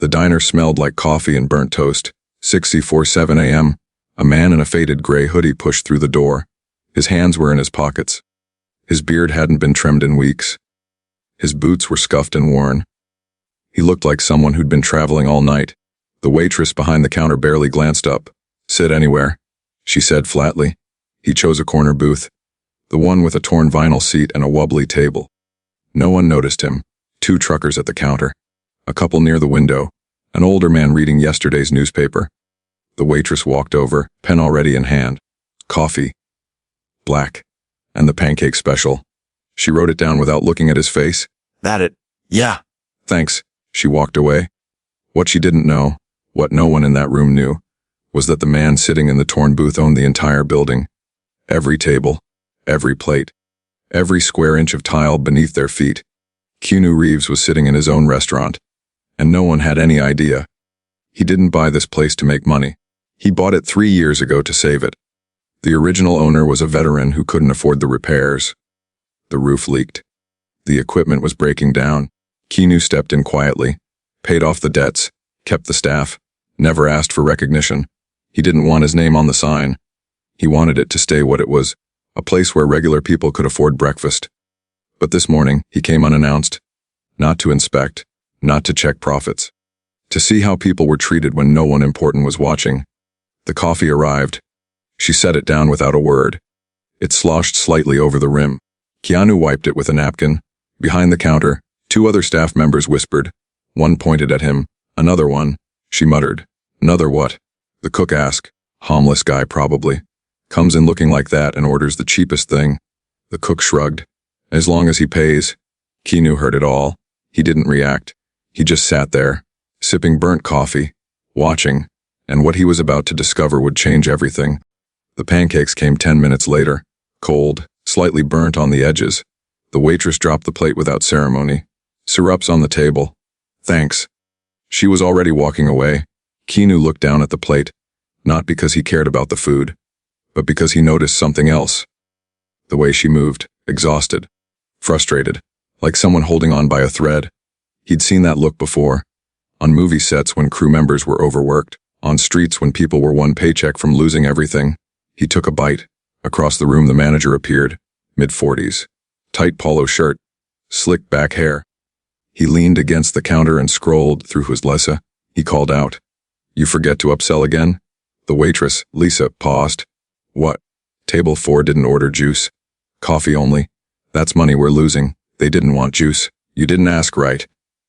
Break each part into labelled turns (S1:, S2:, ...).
S1: The diner smelled like coffee and burnt toast. 6:47 a.m. A man in a faded gray hoodie pushed through the door. His hands were in his pockets. His beard hadn't been trimmed in weeks. His boots were scuffed and worn. He looked like someone who'd been traveling all night. The waitress behind the counter barely glanced up. "Sit anywhere," she said flatly. He chose a corner booth, the one with a torn vinyl seat and a wobbly table. No one noticed him. 2 truckers at the counter, a couple near the window, an older man reading yesterday's newspaper. The waitress walked over, pen already in hand. Coffee. Black. And the pancake special. She wrote it down without looking at his face.
S2: "That it? Yeah."
S1: "Thanks." She walked away. What she didn't know, what no one in that room knew, was that the man sitting in the torn booth owned the entire building. Every table, every plate, every square inch of tile beneath their feet. Keanu Reeves was sitting in his own restaurant, and no one had any idea. He didn't buy this place to make money. He bought it 3 years ago to save it. The original owner was a veteran who couldn't afford the repairs. The roof leaked. The equipment was breaking down. Keanu stepped in quietly, paid off the debts, kept the staff, never asked for recognition. He didn't want his name on the sign. He wanted it to stay what it was, a place where regular people could afford breakfast. But this morning, he came unannounced, not to inspect, not to check profits, to see how people were treated when no one important was watching. The coffee arrived. She set it down without a word. It sloshed slightly over the rim. Keanu wiped it with a napkin. Behind the counter, 2 other staff members whispered. One pointed at him, another one. She muttered, "Another what?" The cook asked. "Homeless guy probably. Comes in looking like that and orders the cheapest thing." The cook shrugged. "As long as he pays." Keanu heard it all. He didn't react. He just sat there, sipping burnt coffee, watching, and what he was about to discover would change everything. The pancakes came 10 minutes later, cold, slightly burnt on the edges. The waitress dropped the plate without ceremony. "Syrup's on the table." "Thanks." She was already walking away. Keanu looked down at the plate, not because he cared about the food, but because he noticed something else. The way she moved, exhausted, frustrated, like someone holding on by a thread. He'd seen that look before, on movie sets when crew members were overworked, on streets when people were one paycheck from losing everything. He took a bite. Across the room the manager appeared, mid-40s, tight polo shirt, slick back hair. He leaned against the counter and scrolled through his Lisa. He called out, "You forget to upsell again?" The waitress, Lisa, paused. "What?" "Table 4 didn't order juice. Coffee only. That's money we're losing. They didn't want juice. You didn't ask right."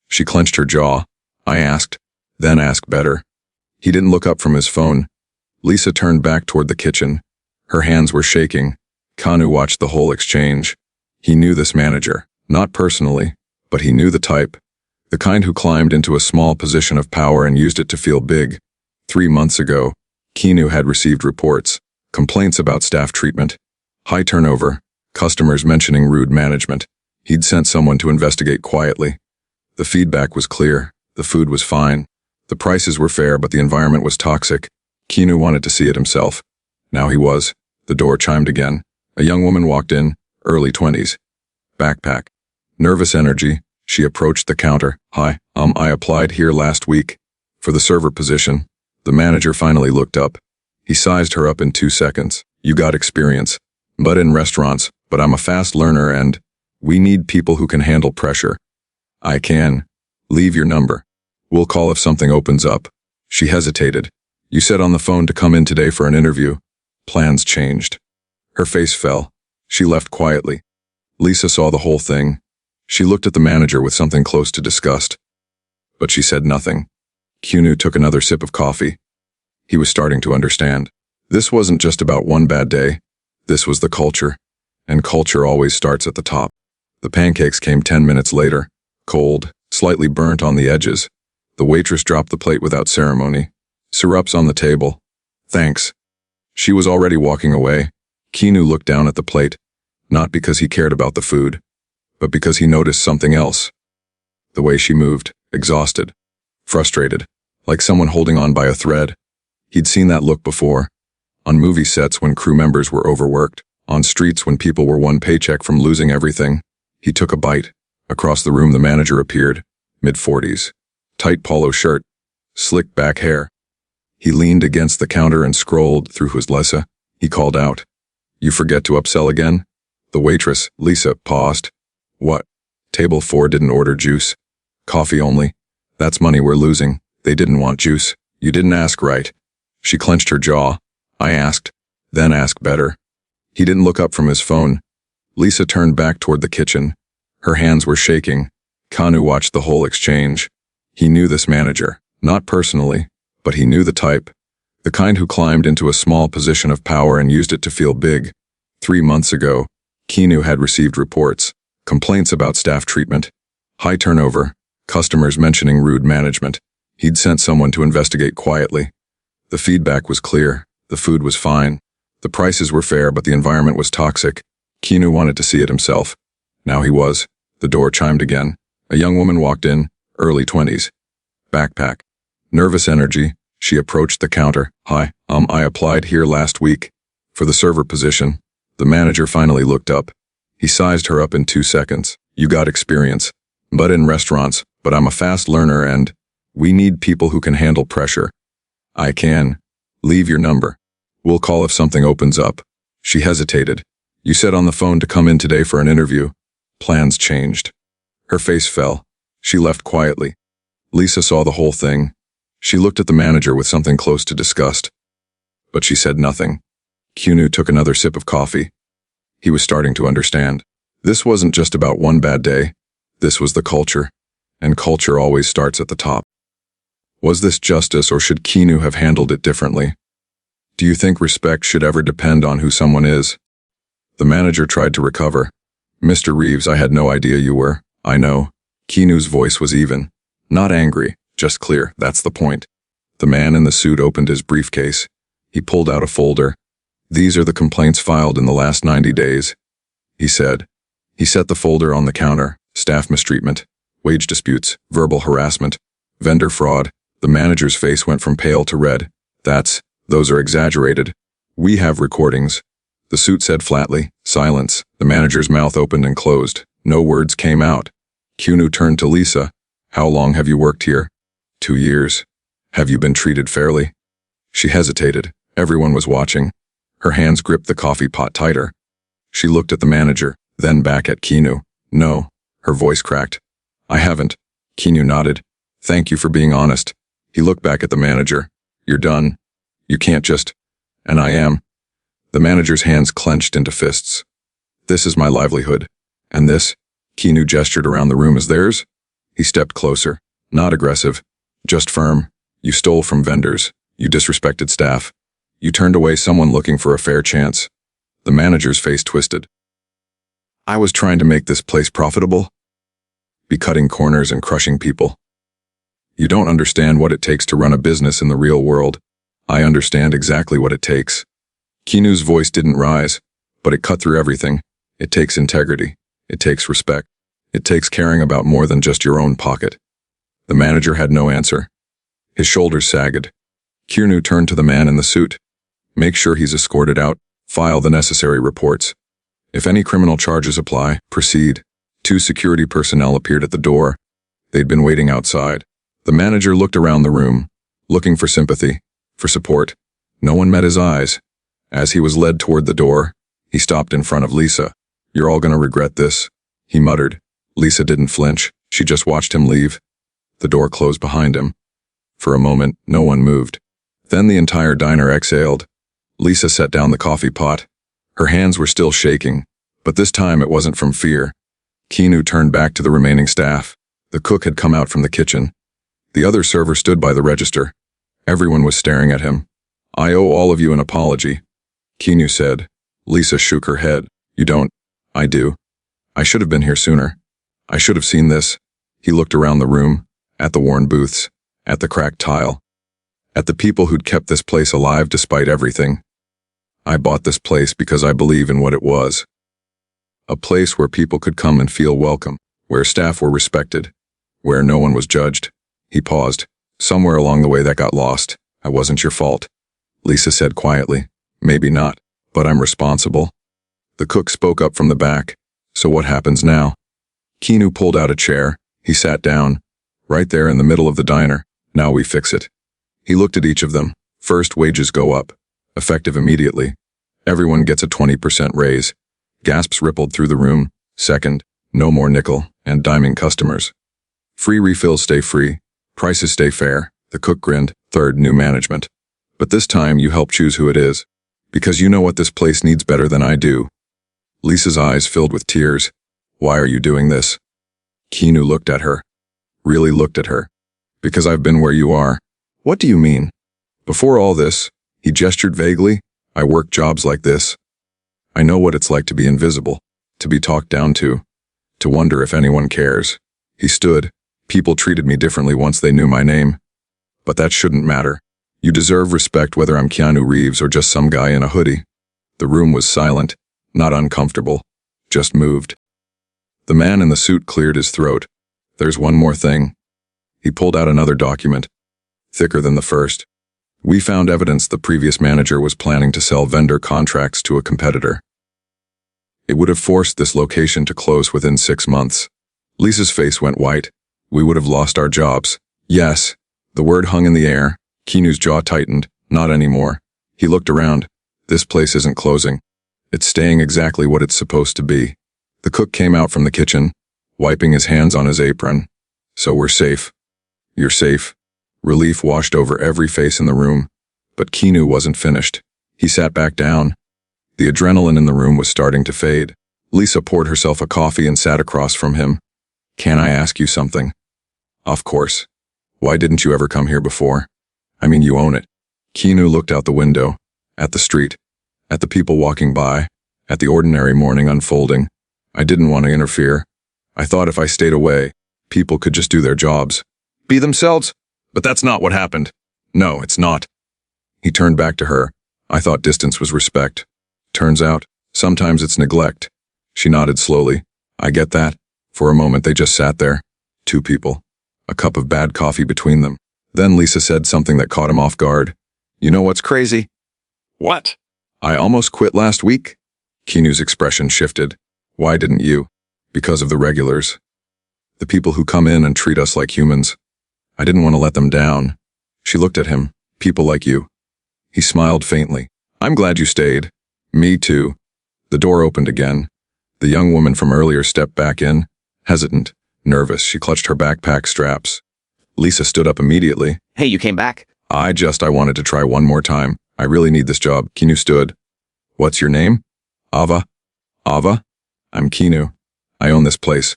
S1: She clenched her jaw. "I asked. Then ask better." He didn't look up from his phone. Lisa turned back toward the kitchen. Her hands were shaking. Keanu watched the whole exchange. He knew this manager, not personally, but he knew the type. The kind who climbed into a small position of power and used it to feel big. 3 months ago, Keanu had received reports, complaints about staff treatment, high turnover, customers mentioning rude management. He'd sent someone to investigate quietly. The feedback was clear. The food was fine. The prices were fair, but the environment was toxic. Keanu wanted to see it himself. Now he was. The door chimed again. A young woman walked in, early 20s. Backpack. Nervous energy. She approached the counter. "Hi, I applied here last week for the server position." The manager finally looked up. He sized her up in 2 seconds. "You got experience, but in restaurants, but I'm a fast learner and we need people who can handle pressure." "I can. Leave your number. We'll call if something opens up." She hesitated. "You said on the phone to come in today for an interview." "Plans changed." Her face fell. She left quietly. Lisa saw the whole thing. She looked at the manager with something close to disgust. But she said nothing. Keanu took another sip of coffee. He was starting to understand. This wasn't just about one bad day. This was the culture. And culture always starts at the top. The pancakes came 10 minutes later, cold, slightly burnt on the edges. The waitress dropped the plate without ceremony. "Syrup's on the table." "Thanks." She was already walking away. Keanu looked down at the plate, not because he cared about the food, but because he noticed something else. The way she moved, exhausted, frustrated, like someone holding on by a thread. He'd seen that look before, on movie sets when crew members were overworked, on streets when people were one paycheck from losing everything. He took a bite. Across the room the manager appeared, mid-40s, tight polo shirt, slick back hair. He leaned against the counter and scrolled through his Lisa. He called out, "You forget to upsell again?" The waitress, Lisa, paused. "What? Table 4 didn't order juice. Coffee only. That's money we're losing. They didn't want juice. You didn't ask right." She clenched her jaw. "I asked. Then ask better." He didn't look up from his phone. Lisa turned back toward the kitchen. Her hands were shaking. Keanu watched the whole exchange. He knew this manager, not personally, but he knew the type. The kind who climbed into a small position of power and used it to feel big. 3 months ago, Keanu had received reports, complaints about staff treatment, high turnover, customers mentioning rude management. He'd sent someone to investigate quietly. The feedback was clear. The food was fine. The prices were fair, but the environment was toxic. Keanu wanted to see it himself. Now he was. The door chimed again. A young woman walked in, early 20s. Backpack. Nervous energy. She approached the counter. "Hi, I applied here last week for the server position." The manager finally looked up. He sized her up in 2 seconds. "You got experience, but in restaurants, but I'm a fast learner and we need people who can handle pressure." "I can. Leave your number. We'll call if something opens up." She hesitated. "You said on the phone to come in today for an interview." Plans changed. Her face fell. She left quietly. Lisa saw the whole thing. She looked at the manager with something close to disgust. But she said nothing. Keanu took another sip of coffee. He was starting to understand. This wasn't just about one bad day. This was the culture. And culture always starts at the top. Was this justice, or should Keanu have handled it differently? Do you think respect should ever depend on who someone is? The manager tried to recover. "Mr. Reeves, I had no idea you were." "I know." Keanu's voice was even. Not angry, just clear. That's the point. The man in the suit opened his briefcase. He pulled out a folder. "These are the complaints filed in the last 90 days, he said. He set the folder on the counter. Staff mistreatment, wage disputes, verbal harassment, vendor fraud. The manager's face went from pale to red. Those are exaggerated. We have recordings." The suit said flatly. Silence. The manager's mouth opened and closed. No words came out. Keanu turned to Lisa. "How long have you worked here?" 2 years. "Have you been treated fairly?" She hesitated. Everyone was watching. Her hands gripped the coffee pot tighter. She looked at the manager, then back at Keanu. "No." Her voice cracked. "I haven't." Keanu nodded. "Thank you for being honest." He looked back at the manager. "You're done. You can't just..." "And I am." The manager's hands clenched into fists. "This is my livelihood. And this," Keanu gestured around the room, "is theirs?" He stepped closer. Not aggressive, just firm. "You stole from vendors. You disrespected staff. You turned away someone looking for a fair chance." The manager's face twisted. "I was trying to make this place profitable. Be cutting corners and crushing people. You don't understand what it takes to run a business in the real world." "I understand exactly what it takes." Keanu's voice didn't rise, but it cut through everything. It takes integrity. It takes respect. It takes caring about more than just your own pocket. The manager had no answer. His shoulders sagged. Keanu turned to the man in the suit. "Make sure he's escorted out. File the necessary reports. If any criminal charges apply, proceed." 2 security personnel appeared at the door. They'd been waiting outside. The manager looked around the room, looking for sympathy, for support. No one met his eyes. As he was led toward the door, he stopped in front of Lisa. "You're all gonna regret this," he muttered. Lisa didn't flinch. She just watched him leave. The door closed behind him. For a moment, no one moved. Then the entire diner exhaled. Lisa set down the coffee pot. Her hands were still shaking, but this time it wasn't from fear. Keanu turned back to the remaining staff. The cook had come out from the kitchen. The other server stood by the register. Everyone was staring at him. "I owe all of you an apology," Keanu said. Lisa shook her head. "You don't." "I do. I should have been here sooner. I should have seen this." He looked around the room, at the worn booths, at the cracked tile, at the people who'd kept this place alive despite everything. "I bought this place because I believe in what it was. A place where people could come and feel welcome, where staff were respected, where no one was judged." He paused. "Somewhere along the way that got lost. I wasn't your fault," Lisa said quietly. "Maybe not, but I'm responsible." The cook spoke up from the back. "So what happens now?" Keanu pulled out a chair. He sat down. Right there in the middle of the diner. Now we fix it. He looked at each of them. First, wages go up. Effective immediately. Everyone gets a 20% raise. Gasps rippled through the room. Second, no more nickel and diming customers. Free refills stay free. Prices stay fair. The cook grinned. Third, new management. But this time you help choose who it is. Because you know what this place needs better than I do. Lisa's eyes filled with tears. Why are you doing this? Keanu looked at her. Really looked at her. Because I've been where you are. What do you mean? Before all this, he gestured vaguely, I work jobs like this. I know what it's like to be invisible, to be talked down to wonder if anyone cares. He stood. People treated me differently once they knew my name. But that shouldn't matter. You deserve respect whether I'm Keanu Reeves or just some guy in a hoodie. The room was silent, not uncomfortable, just moved. The man in the suit cleared his throat. There's one more thing. He pulled out another document, thicker than the first. We found evidence the previous manager was planning to sell vendor contracts to a competitor. It would have forced this location to close within 6 months. Lisa's face went white. We would have lost our jobs. Yes. The word hung in the air. Keanu's jaw tightened. Not anymore. He looked around. This place isn't closing. It's staying exactly what it's supposed to be. The cook came out from the kitchen, wiping his hands on his apron. So we're safe. You're safe. Relief washed over every face in the room. But Keanu wasn't finished. He sat back down. The adrenaline in the room was starting to fade. Lisa poured herself a coffee and sat across from him. Can I ask you something? Of course. Why didn't you ever come here before? I mean, you own it. Keanu looked out the window, at the street, at the people walking by, at the ordinary morning unfolding. I didn't want to interfere. I thought if I stayed away, people could just do their jobs. Be themselves? But that's not what happened. No, it's not. He turned back to her. I thought distance was respect. Turns out, sometimes it's neglect. She nodded slowly. I get that. For a moment they just sat there. 2 people. A cup of bad coffee between them. Then Lisa said something that caught him off guard. You know what's crazy?
S2: What?
S1: I almost quit last week. Keanu's expression shifted. Why didn't you? Because of the regulars. The people who come in and treat us like humans. I didn't want to let them down. She looked at him. People like you. He smiled faintly. I'm glad you stayed. Me too. The door opened again. The young woman from earlier stepped back in. Hesitant, nervous, she clutched her backpack straps. Lisa stood up immediately.
S2: Hey, you came back?
S1: I wanted to try one more time. I really need this job. Keanu stood. What's your name? Ava. Ava? I'm Keanu. I own this place.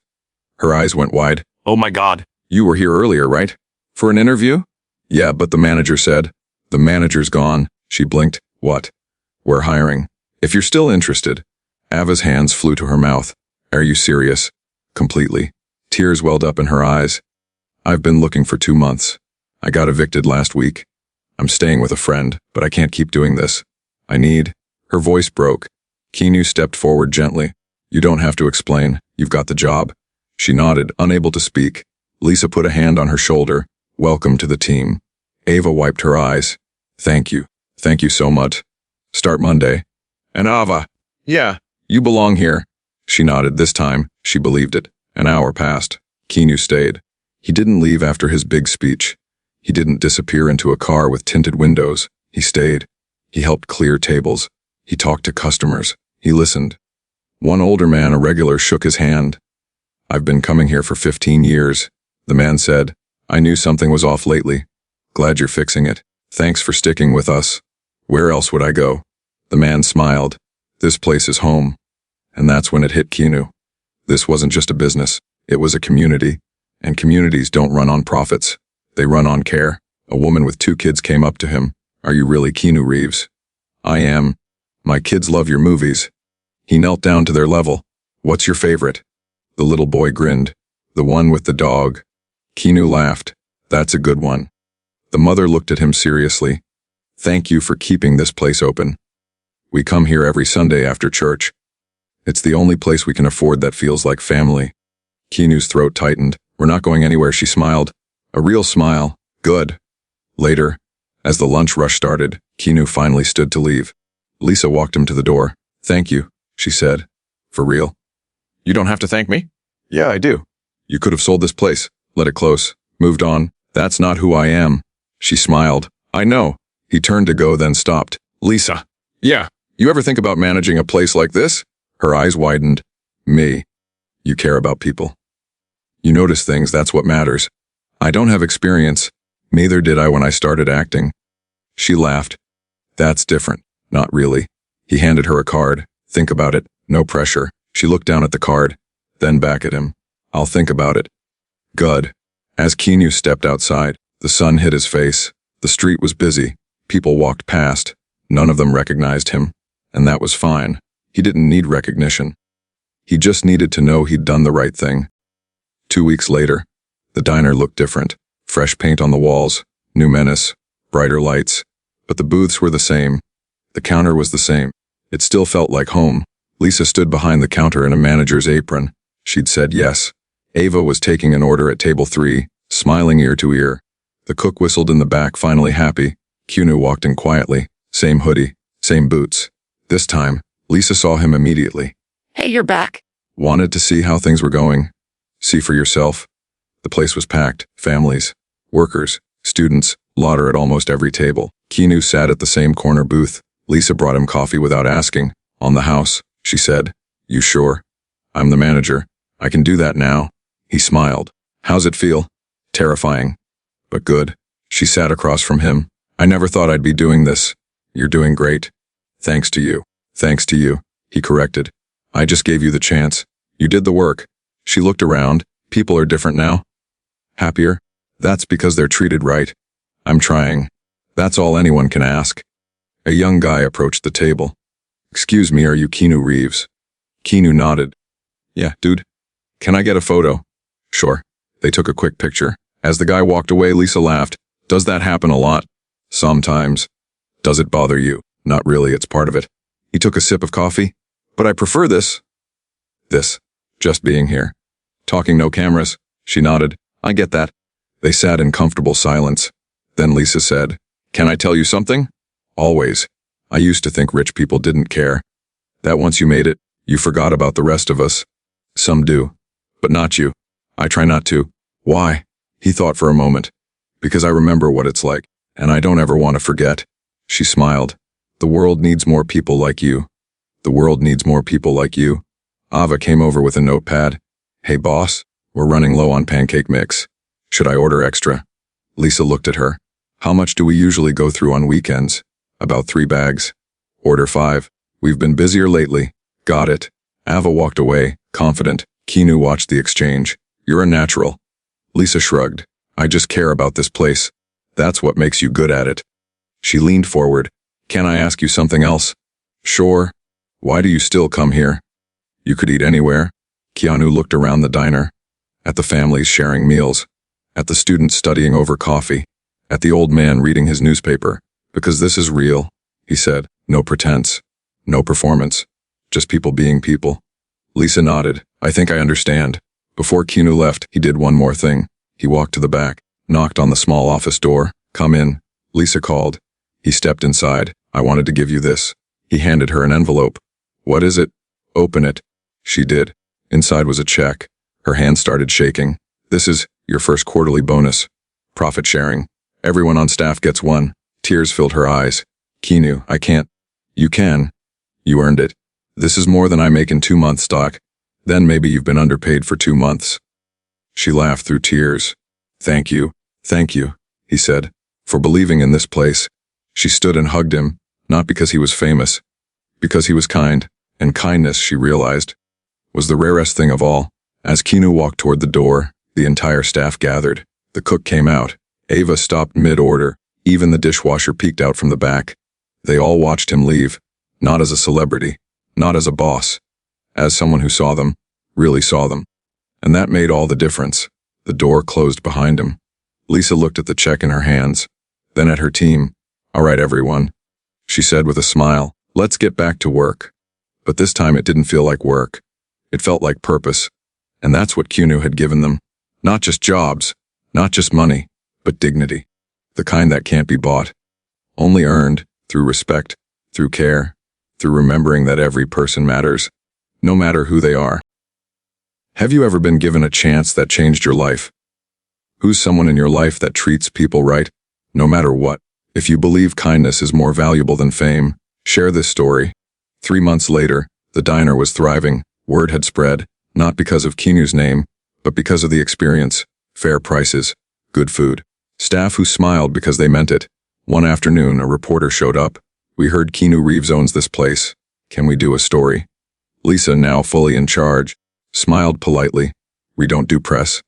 S1: Her eyes went wide.
S2: Oh my God.
S1: You were here earlier, right? For an interview? Yeah, but the manager said. The manager's gone. She blinked. What? We're hiring. If you're still interested. Ava's hands flew to her mouth. Are you serious? Completely. Tears welled up in her eyes. I've been looking for 2 months. I got evicted last week. I'm staying with a friend, but I can't keep doing this. I need. Her voice broke. Keanu stepped forward gently. You don't have to explain. You've got the job. She nodded, unable to speak. Lisa put a hand on her shoulder. Welcome to the team. Ava wiped her eyes. Thank you. Thank you so much. Start Monday. And Ava. Yeah. You belong here. She nodded. This time, she believed it. An hour passed. Keanu stayed. He didn't leave after his big speech. He didn't disappear into a car with tinted windows. He stayed. He helped clear tables. He talked to customers. He listened. One older man, a regular, shook his hand. I've been coming here for 15 years. The man said, I knew something was off lately. Glad you're fixing it. Thanks for sticking with us. Where else would I go? The man smiled. This place is home. And that's when it hit Keanu. This wasn't just a business. It was a community. And communities don't run on profits. They run on care. A woman with 2 kids came up to him. Are you really Keanu Reeves? I am. My kids love your movies. He knelt down to their level. What's your favorite? The little boy grinned. The one with the dog. Keanu laughed. That's a good one. The mother looked at him seriously. Thank you for keeping this place open. We come here every Sunday after church. It's the only place we can afford that feels like family. Keanu's throat tightened. We're not going anywhere, she smiled. A real smile. Good. Later, as the lunch rush started, Keanu finally stood to leave. Lisa walked him to the door. Thank you, she said. For real? You don't have to thank me? Yeah, I do. You could have sold this place, let it close, Moved on. That's not who I am. She smiled. I know. He turned to go, then stopped. Lisa. Yeah. You ever think about managing a place like this? Her eyes widened. Me. You care about people. You notice things, that's what matters. I don't have experience. Neither did I when I started acting. She laughed. That's different. Not really. He handed her a card. Think about it. No pressure. She looked down at the card, then back at him. I'll think about it. Good. As Keanu stepped outside, the sun hit his face. The street was busy. People walked past. None of them recognized him. And that was fine. He didn't need recognition. He just needed to know he'd done the right thing. 2 weeks later, the diner looked different. Fresh paint on the walls, new menace, brighter lights. But the booths were the same. The counter was the same. It still felt like home. Lisa stood behind the counter in a manager's apron. She'd said yes. Ava was taking an order at table 3, smiling ear to ear. The cook whistled in the back, finally happy. Keanu walked in quietly. Same hoodie, same boots. This time, Lisa saw him immediately.
S2: Hey, you're back.
S1: Wanted to see how things were going. See for yourself. The place was packed. Families, workers, students, laughter at almost every table. Keanu sat at the same corner booth. Lisa brought him coffee without asking. On the house, she said. You sure? I'm the manager. I can do that now. He smiled. How's it feel? Terrifying. But good. She sat across from him. I never thought I'd be doing this. You're doing great. Thanks to you. Thanks to you, he corrected. I just gave you the chance. You did the work. She looked around. People are different now. Happier? That's because they're treated right. I'm trying. That's all anyone can ask. A young guy approached the table. Excuse me, are you Keanu Reeves? Keanu nodded. Yeah, dude. Can I get a photo? Sure. They took a quick picture. As the guy walked away, Lisa laughed. Does that happen a lot? Sometimes. Does it bother you? Not really, it's part of it. He took a sip of coffee. But I prefer this. This. Just being here. Talking, no cameras. She nodded. I get that. They sat in comfortable silence. Then Lisa said, Can I tell you something? Always. I used to think rich people didn't care. That once you made it, you forgot about the rest of us. Some do. But not you. I try not to. Why? He thought for a moment. Because I remember what it's like, and I don't ever want to forget. She smiled. The world needs more people like you. The world needs more people like you. Ava came over with a notepad. Hey boss, we're running low on pancake mix. Should I order extra? Lisa looked at her. How much do we usually go through on weekends? About 3 bags. Order 5. We've been busier lately. Got it. Ava walked away, confident. Keanu watched the exchange. You're a natural. Lisa shrugged. I just care about this place. That's what makes you good at it. She leaned forward. Can I ask you something else? Sure. Why do you still come here? You could eat anywhere. Keanu looked around the diner. At the families sharing meals. At the students studying over coffee. At the old man reading his newspaper. Because this is real, he said. No pretense. No performance. Just people being people. Lisa nodded. I think I understand. Before Keanu left, he did one more thing. He walked to the back, knocked on the small office door. Come in. Lisa called. He stepped inside. I wanted to give you this. He handed her an envelope. What is it? Open it. She did. Inside was a check. Her hand started shaking. This is your first quarterly bonus. Profit sharing. Everyone on staff gets one. Tears filled her eyes. Keanu, I can't. You can. You earned it. This is more than I make in 2 months' stock. Then maybe you've been underpaid for 2 months. She laughed through tears. Thank you, he said, for believing in this place. She stood and hugged him, not because he was famous, because he was kind, and kindness, she realized, was the rarest thing of all. As Keanu walked toward the door, the entire staff gathered. The cook came out. Ava stopped mid-order. Even the dishwasher peeked out from the back. They all watched him leave, not as a celebrity, not as a boss, as someone who saw them, really saw them. And that made all the difference. The door closed behind him. Lisa looked at the check in her hands, then at her team. All right, everyone, she said with a smile. Let's get back to work. But this time it didn't feel like work. It felt like purpose. And that's what Keanu had given them. Not just jobs, not just money, but dignity. The kind that can't be bought. Only earned through respect, through care, through remembering that every person matters, no matter who they are. Have you ever been given a chance that changed your life? Who's someone in your life that treats people right, no matter what? If you believe kindness is more valuable than fame, share this story. 3 months later, the diner was thriving. Word had spread, not because of Keanu's name, but because of the experience. Fair prices, good food, staff who smiled because they meant it. One afternoon, a reporter showed up. We heard Keanu Reeves owns this place. Can we do a story? Lisa, now fully in charge, smiled politely. We don't do press,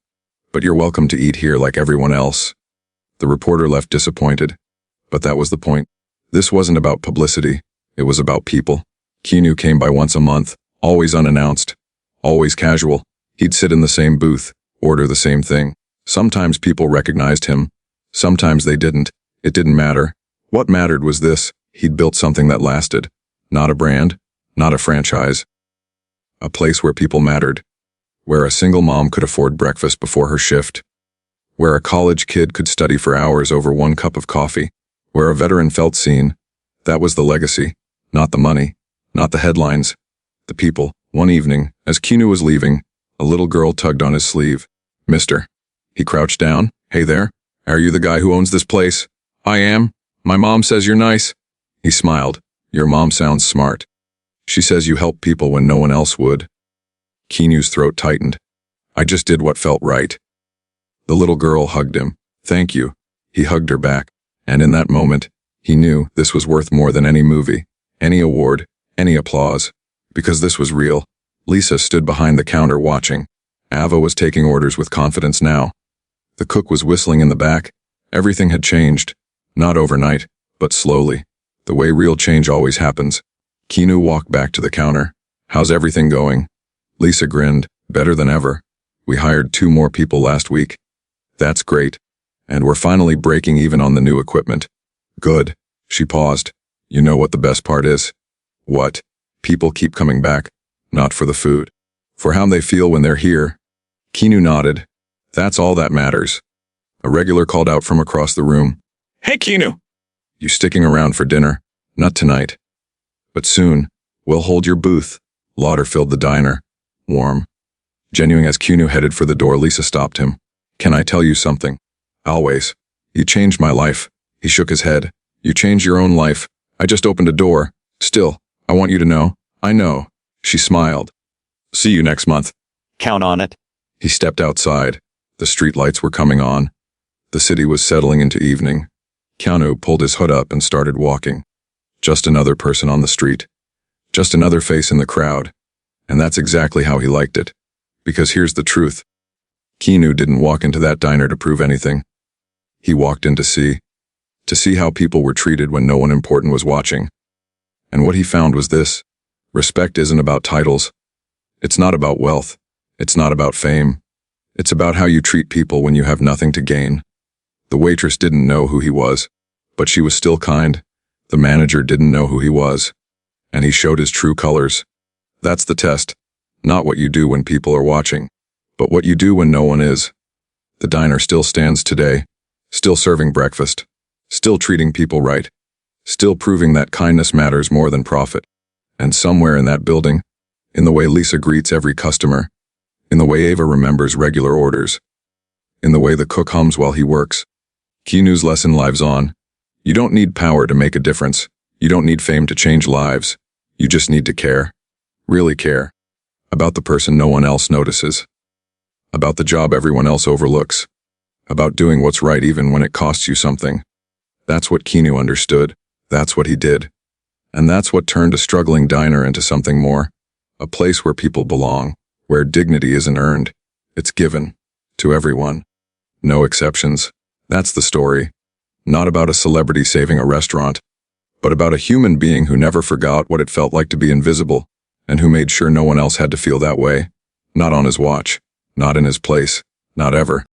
S1: but you're welcome to eat here like everyone else. The reporter left disappointed, but that was the point. This wasn't about publicity. It was about people. Keanu came by once a month, always unannounced, always casual. He'd sit in the same booth, order the same thing. Sometimes people recognized him. Sometimes they didn't. It didn't matter. What mattered was this: he'd built something that lasted. Not a brand, not a franchise. A place where people mattered. Where a single mom could afford breakfast before her shift. Where a college kid could study for hours over one cup of coffee. Where a veteran felt seen. That was the legacy. Not the money. Not the headlines. The people. One evening, as Keanu was leaving, a little girl tugged on his sleeve. "Mister." He crouched down. "Hey there. Are you the guy who owns this place?" "I am. My mom says you're nice." He smiled. "Your mom sounds smart. She says you help people when no one else would." Keanu's throat tightened. "I just did what felt right." The little girl hugged him. "Thank you." He hugged her back. And in that moment, he knew this was worth more than any movie, any award, any applause. Because this was real. Lisa stood behind the counter watching. Ava was taking orders with confidence now. The cook was whistling in the back. Everything had changed. Not overnight, but slowly. The way real change always happens. Keanu walked back to the counter. "How's everything going?" Lisa grinned. "Better than ever. We hired 2 more people last week." "That's great. And we're finally breaking even on the new equipment." "Good." She paused. "You know what the best part is?" "What?" "People keep coming back. Not for the food. For how they feel when they're here." Keanu nodded. "That's all that matters." A regular called out from across the room.
S2: Hey, Keanu.
S1: "You sticking around for dinner?" "Not tonight. But soon. We'll hold your booth." Lauder filled the diner. Warm. Genuine. As Keanu headed for the door, Lisa stopped him. "Can I tell you something?" "Always." "You changed my life." He shook his head. "You changed your own life. I just opened a door. Still, I want you to know." "I know." She smiled. "See you next month."
S2: Count on it.
S1: He stepped outside. The street lights were coming on. The city was settling into evening. Keanu pulled his hood up and started walking. Just another person on the street. Just another face in the crowd. And that's exactly how he liked it. Because here's the truth. Keanu didn't walk into that diner to prove anything. He walked in to see. To see how people were treated when no one important was watching. And what he found was this. Respect isn't about titles. It's not about wealth. It's not about fame. It's about how you treat people when you have nothing to gain. The waitress didn't know who he was, but she was still kind. The manager didn't know who he was, and he showed his true colors. That's the test. Not what you do when people are watching, but what you do when no one is. The diner still stands today, still serving breakfast, still treating people right, still proving that kindness matters more than profit. And somewhere in that building, in the way Lisa greets every customer, in the way Ava remembers regular orders, in the way the cook hums while he works, Keanu's lesson lives on. You don't need power to make a difference. You don't need fame to change lives. You just need to care. Really care. About the person no one else notices. About the job everyone else overlooks. About doing what's right even when it costs you something. That's what Keanu understood. That's what he did. And that's what turned a struggling diner into something more. A place where people belong. Where dignity isn't earned. It's given. To everyone. No exceptions. That's the story. Not about a celebrity saving a restaurant, but about a human being who never forgot what it felt like to be invisible, and who made sure no one else had to feel that way. Not on his watch. Not in his place. Not ever.